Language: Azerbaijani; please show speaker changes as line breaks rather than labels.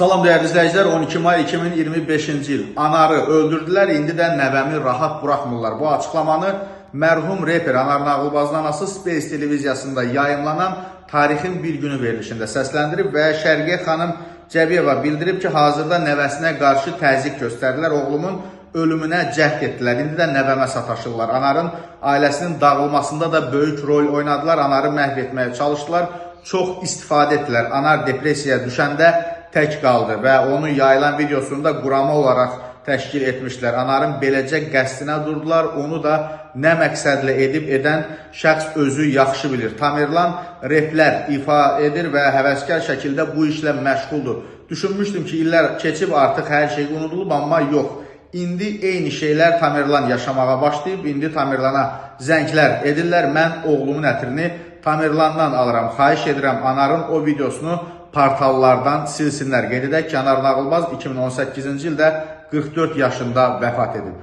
Salam değerli izləyicilər, 12 may 2025-ci il Anarı öldürdülər, indi də nəvəmi rahat buraxmırlar. Bu açıqlamanı mərhum reper Anar Nağılbazın anası Space televiziyasında yayımlanan Tarixin Bir Günü verilişində səsləndirib və Şərqiyə xanım Cəbiyeva bildirib ki, hazırda nəvəsinə qarşı təzyiq göstərdilər, oğlumun ölümünə cəhd etdilər, indi də nəvəmə sataşırlar. Anarın ailəsinin dağılmasında da böyük rol oynadılar, Anarı məhv etməyə çalışdılar, çox istifadə etdilər. Anar depressiyaya düşəndə tək qaldı və onun yayılan videosunu da qurama olaraq təşkil etmişlər. Anarın beləcə qəsdinə durdular, onu da nə məqsədlə edən şəxs özü yaxşı bilir. Tamerlan replər ifa edir və həvəskar şəkildə bu işlə məşğuldur. Düşünmüşdüm ki, illər keçib artıq hər şey unudulub, amma yox. İndi eyni şeylər Tamerlan yaşamağa başlayıb, indi Tamerlana zənglər edirlər. Mən oğlumun ətrini Tamerlandan alıram. Xahiş edirəm, Anarın o videosunu portallardan silsinlər. Qeyd edək ki, Anar Nağılbaz 2018-ci ildə 44 yaşında vəfat edib.